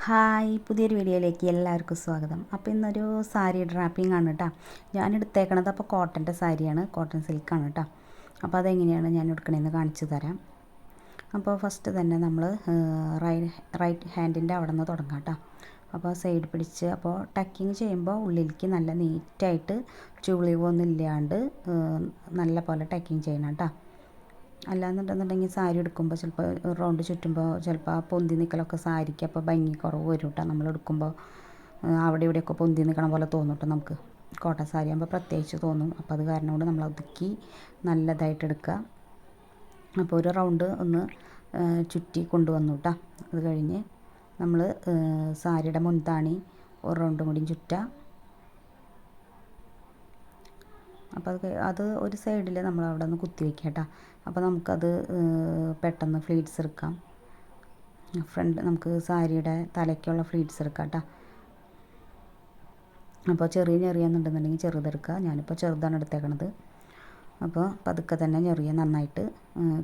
Hi, പുതിയൊരു വീഡിയോയിലേക്ക് എല്ലാവർക്കും സ്വാഗതം. അപ്പോൾ ഇന്നൊരു സാരി ഡ്രാപ്പിംഗ് ആണ് കേട്ടോ. ഞാൻ എടുത്തേക്കണത് അപ്പോൾ കോട്ടൻ്റെ സാരിയാണ്, കോട്ടൺ സിൽക്കാണ് കേട്ടോ. അപ്പോൾ അതെങ്ങനെയാണ് ഞാൻ എടുക്കണതെന്ന് കാണിച്ചു തരാം. അപ്പോൾ ഫസ്റ്റ് തന്നെ നമ്മൾ റൈറ്റ് ഹാൻഡിൻ്റെ അവിടെ നിന്ന് തുടങ്ങാം കേട്ടോ. അപ്പോൾ സൈഡ് പിടിച്ച് അപ്പോൾ ടക്കിങ് ചെയ്യുമ്പോൾ ഉള്ളിലേക്ക് നല്ല നീറ്റായിട്ട് ചുളിവൊന്നും ഇല്ലാണ്ട് നല്ല പോലെ ടക്കിങ് ചെയ്യണം കേട്ടോ. അല്ലാന്നുണ്ടെന്നുണ്ടെങ്കിൽ സാരി എടുക്കുമ്പോൾ ചിലപ്പോൾ റൗണ്ട് ചുറ്റുമ്പോൾ ചിലപ്പോൾ ആ പൊന്തി നിൽക്കലൊക്കെ സാരിക്ക് അപ്പോൾ ഭംഗി കുറവ് വരും കേട്ടോ. നമ്മൾ എടുക്കുമ്പോൾ അവിടെ ഇവിടെയൊക്കെ പൊന്തി നിൽക്കണ പോലെ തോന്നും കേട്ടോ നമുക്ക്. കോട്ടൺ സാരി ആകുമ്പോൾ പ്രത്യേകിച്ച് തോന്നും. അപ്പോൾ അത് കാരണം കൊണ്ട് നമ്മൾ ഒതുക്കി നല്ലതായിട്ട് എടുക്കുക. അപ്പോൾ ഒരു റൗണ്ട് ഒന്ന് ചുറ്റി കൊണ്ടുവന്നു കേട്ടോ. അത് കഴിഞ്ഞ് നമ്മൾ സാരിയുടെ മുൻതാണി ഒരു റൗണ്ടും കൂടി ചുറ്റുക. അപ്പോൾ അത് ഒരു സൈഡിൽ നമ്മൾ അവിടെ നിന്ന് കുത്തി വയ്ക്കുക കേട്ടോ. അപ്പോൾ നമുക്കത് പെട്ടെന്ന് ഫ്ലീറ്റ്സ് എടുക്കാം. ഫ്രണ്ട് നമുക്ക് സാരിയുടെ തലയ്ക്കുള്ള ഫ്ലീറ്റ്സ് എടുക്കാം കേട്ടോ. അപ്പോൾ ഞെറിയെന്നുണ്ടെന്നുണ്ടെങ്കിൽ ചെറുതെടുക്കുക. ഞാനിപ്പോൾ ചെറുതാണ് എടുത്തേക്കണത്. അപ്പോൾ പതുക്കെ തന്നെ ഞെറിയ നന്നായിട്ട്.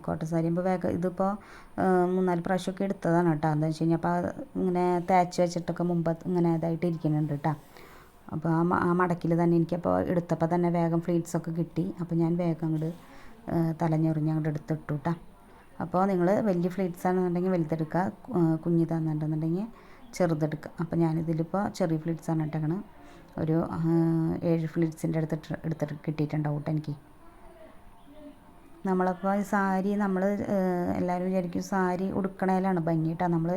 കോട്ടൺ സാരി ആകുമ്പോൾ വേഗം ഇതിപ്പോൾ 3-4 പ്രാവശ്യമൊക്കെ എടുത്തതാണ് കേട്ടോ. എന്താണെന്ന് വെച്ച് കഴിഞ്ഞാൽ അപ്പോൾ ഇങ്ങനെ തേച്ച് വെച്ചിട്ടൊക്കെ മുമ്പ് ഇങ്ങനെ ഇതായിട്ട് ഇരിക്കുന്നുണ്ട് കേട്ടോ. അപ്പോൾ ആ മടക്കിൽ തന്നെ എനിക്കപ്പോൾ എടുത്തപ്പോൾ തന്നെ വേഗം ഫ്ലീറ്റ്സൊക്കെ കിട്ടി. അപ്പോൾ ഞാൻ വേഗം അങ്ങോട്ട് തലഞ്ഞെറിഞ്ഞ് അങ്ങോട്ട് എടുത്തിട്ടു കേട്ടോ. അപ്പോൾ നിങ്ങൾ വലിയ ഫ്ലീറ്റ്സ് ആണെന്നുണ്ടെങ്കിൽ വലുതെടുക്കുക, കുഞ്ഞിതാണെന്നുണ്ടെന്നുണ്ടെങ്കിൽ ചെറുതെടുക്കുക. അപ്പോൾ ഞാനിതിലിപ്പോൾ ചെറിയ ഫ്ലീറ്റ്സാണ് ഇട്ടേക്കണത്. ഒരു 7 ഫ്ലീറ്റ്സിൻ്റെ എടുത്തിട്ട് കിട്ടിയിട്ടുണ്ടാവും കേട്ടോ എനിക്ക്. നമ്മളപ്പോൾ സാരി എല്ലാവരും വിചാരിക്കും സാരി ഉടുക്കണേലാണ് ഭംഗി കേട്ടോ. നമ്മൾ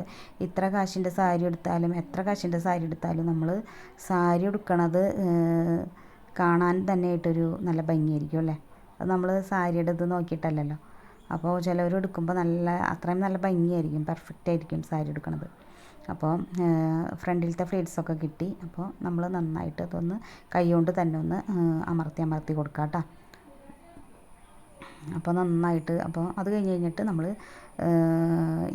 ഇത്ര കാശിൻ്റെ സാരി എടുത്താലും എത്ര കാശിൻ്റെ സാരി എടുത്താലും നമ്മൾ സാരി ഉടുക്കണത് കാണാൻ തന്നെ ആയിട്ടൊരു നല്ല ഭംഗിയായിരിക്കും അല്ലേ. അത് നമ്മൾ സാരിയുടെ ഇത് നോക്കിയിട്ടല്ലല്ലോ. അപ്പോൾ ചിലവർ എടുക്കുമ്പോൾ അത്രയും നല്ല ഭംഗിയായിരിക്കും, പെർഫെക്റ്റ് ആയിരിക്കും സാരി എടുക്കണത്. അപ്പോൾ ഫ്രണ്ടിലത്തെ ഫ്ലീറ്റ്സൊക്കെ കിട്ടി. അപ്പോൾ നമ്മൾ നന്നായിട്ട് അതൊന്ന് കൈ കൊണ്ട് തന്നെ ഒന്ന് അമർത്തി കൊടുക്കുക കേട്ടോ. അപ്പോൾ നന്നായിട്ട് അപ്പോൾ അത് കഴിഞ്ഞിട്ട് നമ്മൾ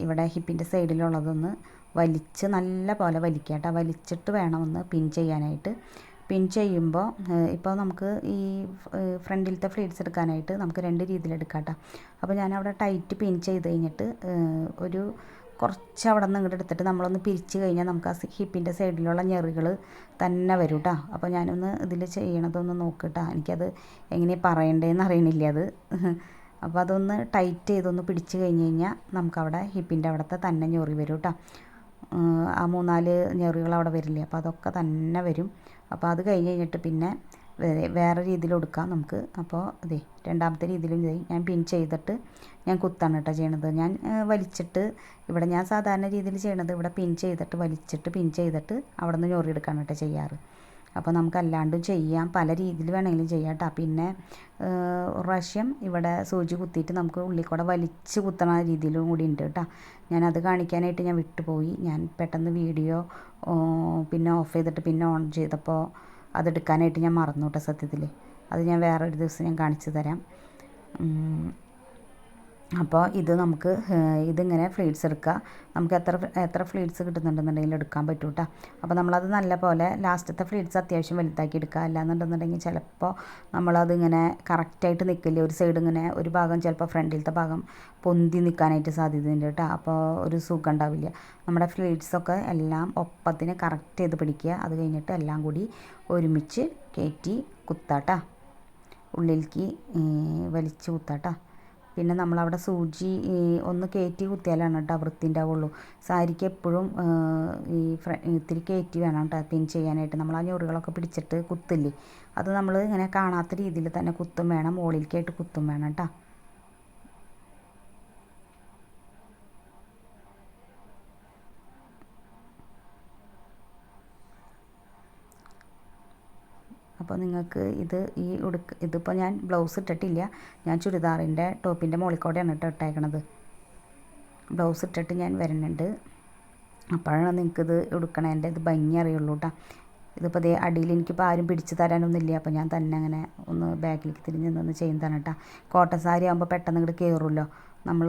ഇവിടെ ഹിപ്പിൻ്റെ സൈഡിലുള്ളതൊന്ന് വലിച്ച് നല്ല പോലെ വലിക്കുക കേട്ടോ. വലിച്ചിട്ട് വേണം ഒന്ന് പിൻ ചെയ്യാനായിട്ട്. പിൻ ചെയ്യുമ്പോൾ ഇപ്പോൾ നമുക്ക് ഈ ഫ്രണ്ടിലത്തെ ഫ്ലീറ്റ്സ് എടുക്കാനായിട്ട് നമുക്ക് 2 രീതിയിൽ എടുക്കാം കേട്ടോ. അപ്പോൾ ഞാനവിടെ ടൈറ്റ് പിൻ ചെയ്ത് കഴിഞ്ഞിട്ട് ഒരു കുറച്ച് അവിടെ നിന്ന് ഇങ്ങോട്ട് എടുത്തിട്ട് നമ്മളൊന്ന് പിരിച്ച് കഴിഞ്ഞാൽ നമുക്ക് ആ ഹിപ്പിൻ്റെ സൈഡിലുള്ള ഞെറികൾ തന്നെ വരും കേട്ടോ. അപ്പോൾ ഞാനൊന്ന് ഇതിൽ ചെയ്യണതൊന്ന് നോക്കിട്ടാ. എനിക്കത് എങ്ങനെ പറയണ്ടേന്ന് അറിയണില്ല അത്. അപ്പോൾ അതൊന്ന് ടൈറ്റ് ചെയ്തൊന്ന് പിടിച്ച് കഴിഞ്ഞ് കഴിഞ്ഞാൽ നമുക്കവിടെ ഹിപ്പിൻ്റെ അവിടുത്തെ തന്നെ ഞെറി വരും കേട്ടോ. ആ 3-4 ഞെറികൾ അവിടെ വരില്ലേ, അപ്പോൾ അതൊക്കെ തന്നെ വരും. അപ്പോൾ അത് കഴിഞ്ഞ് കഴിഞ്ഞിട്ട് പിന്നെ വേറെ രീതിയിൽ കൊടുക്കാം നമുക്ക്. അപ്പോൾ രണ്ടാമത്തെ രീതിയിലും ഞാൻ പിൻ ചെയ്തിട്ട് ഞാൻ കുത്താണ് കേട്ടോ ചെയ്യണത്. ഞാൻ വലിച്ചിട്ട് ഇവിടെ ഞാൻ സാധാരണ രീതിയിൽ ചെയ്യണത് ഇവിടെ പിൻ ചെയ്തിട്ട് അവിടെ നിന്ന് ഞൊറി എടുക്കാണ് കേട്ടോ ചെയ്യാറ്. അപ്പോൾ നമുക്ക് അല്ലാണ്ടും ചെയ്യാം, പല രീതിയിൽ വേണമെങ്കിലും ചെയ്യാം കേട്ടോ. പിന്നെ ഒരു പ്രാവശ്യം ഇവിടെ സൂചി കുത്തിയിട്ട് നമുക്ക് ഉള്ളിൽ കൂടെ വലിച്ച് കുത്തണ രീതിയിലും കൂടി ഉണ്ട് കേട്ടോ. ഞാനത് കാണിക്കാനായിട്ട് ഞാൻ വിട്ടുപോയി. ഞാൻ പെട്ടെന്ന് വീഡിയോ പിന്നെ ഓഫ് ചെയ്തിട്ട് പിന്നെ ഓൺ ചെയ്തപ്പോൾ അതെടുക്കാനായിട്ട് ഞാൻ മറന്നു കേട്ടോ സത്യത്തിൽ. അത് ഞാൻ വേറൊരു ദിവസം ഞാൻ കാണിച്ചു തരാം. അപ്പോൾ ഇത് നമുക്ക് ഇതിങ്ങനെ ഫ്ലീറ്റ്സ് എടുക്കുക. നമുക്ക് എത്ര ഫ്ലീറ്റ്സ് കിട്ടുന്നുണ്ടെന്നുണ്ടെങ്കിൽ എടുക്കാൻ പറ്റും കേട്ടോ. അപ്പോൾ നമ്മളത് നല്ല പോലെ ലാസ്റ്റത്തെ ഫ്ലീറ്റ്സ് അത്യാവശ്യം വലുതാക്കി എടുക്കുക. അല്ലാന്നുണ്ടെന്നുണ്ടെങ്കിൽ ചിലപ്പോൾ നമ്മളതിങ്ങനെ കറക്റ്റായിട്ട് നിൽക്കില്ല. ഒരു സൈഡ് ഇങ്ങനെ ഒരു ഭാഗം ചിലപ്പോൾ ഫ്രണ്ടിലത്തെ ഭാഗം പൊന്തി നിൽക്കാനായിട്ട് സാധ്യതയുണ്ട് കേട്ടോ. അപ്പോൾ ഒരു സുഖം ഉണ്ടാവില്ല. നമ്മുടെ ഫ്ലീറ്റ്സൊക്കെ എല്ലാം ഒപ്പത്തിന് കറക്റ്റ് ചെയ്ത് പിടിക്കുക. അത് കഴിഞ്ഞിട്ട് എല്ലാം കൂടി ഒരുമിച്ച് കയറ്റി കുത്താട്ടോ, ഉള്ളിലേക്ക് വലിച്ച് കുത്താട്ടോ. പിന്നെ നമ്മളവിടെ സൂചി ഒന്ന് കയറ്റി കുത്തിയാലാണ് കേട്ടോ വൃത്തിൻ്റെ ആവുള്ളൂ. സാരിക്ക് എപ്പോഴും ഇത്തിരി കയറ്റി വേണം കേട്ടോ പിൻ ചെയ്യാനായിട്ട്. നമ്മൾ ആ ഞൊറികളൊക്കെ പിടിച്ചിട്ട് കുത്തില്ലേ, അത് നമ്മൾ ഇങ്ങനെ കാണാത്ത രീതിയിൽ തന്നെ കുത്തും വേണം, മുകളിലേക്കായിട്ട് കുത്തും വേണം കേട്ടോ. അപ്പോൾ നിങ്ങൾക്ക് ഇതിപ്പോൾ ഞാൻ ബ്ലൗസ് ഇട്ടിട്ടില്ല. ഞാൻ ചുരിദാറിൻ്റെ ടോപ്പിൻ്റെ മുകളിൽക്കൂടെയാണ് കേട്ടോ ഇട്ടേക്കണത്. ബ്ലൗസ് ഇട്ടിട്ട് ഞാൻ വരുന്നുണ്ട്. അപ്പോഴാണ് നിങ്ങൾക്കിത് ഉടുക്കണേൻ്റെ ഇത് ഭംഗി അറിയുള്ളൂ കേട്ടോ. ഇതിപ്പോൾ അടിയിൽ എനിക്കിപ്പോൾ ആരും പിടിച്ച് തരാനൊന്നുമില്ല. അപ്പോൾ ഞാൻ തന്നെ അങ്ങനെ ഒന്ന് ബാക്കിലേക്ക് തിരിഞ്ഞ് നിന്ന് ചെയ്യുന്നതാണ് കേട്ടോ. കോട്ടൺ സാരി ആകുമ്പോൾ പെട്ടെന്ന് ഇങ്ങോട്ട് കയറുമല്ലോ. നമ്മൾ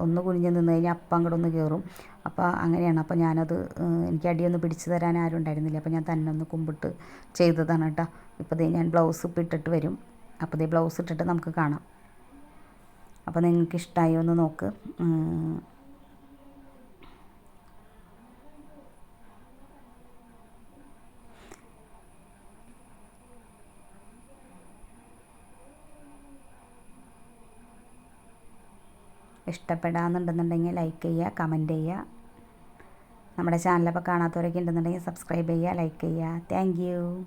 ഒന്ന് കുനിഞ്ഞ് നിന്ന് കഴിഞ്ഞാൽ അപ്പം അങ്ങോട്ട് ഒന്ന് കയറും. അപ്പോൾ അങ്ങനെയാണ്. അപ്പോൾ ഞാനത് എനിക്ക് അടിയൊന്ന് പിടിച്ച് തരാൻ ആരും ഉണ്ടായിരുന്നില്ല. അപ്പോൾ ഞാൻ തന്നെ ഒന്ന് കുമ്പിട്ട് ചെയ്തതാണ് കേട്ടോ. ഇപ്പോൾ ഞാൻ ബ്ലൗസ് ഇപ്പം ഇട്ടിട്ട് വരും. അപ്പോൾ ബ്ലൗസ് ഇട്ടിട്ട് നമുക്ക് കാണാം. അപ്പോൾ നിങ്ങൾക്ക് ഇഷ്ടമായോ ഒന്ന് നോക്ക്. ഇഷ്ടപ്പെടാമെന്നുണ്ടെന്നുണ്ടെങ്കിൽ ലൈക്ക് ചെയ്യുക, കമൻറ്റ് ചെയ്യുക. നമ്മുടെ ചാനലപ്പോൾ കാണാത്തവരൊക്കെ ഉണ്ടെന്നുണ്ടെങ്കിൽ സബ്സ്ക്രൈബ് ചെയ്യുക, ലൈക്ക് ചെയ്യുക. Thank you.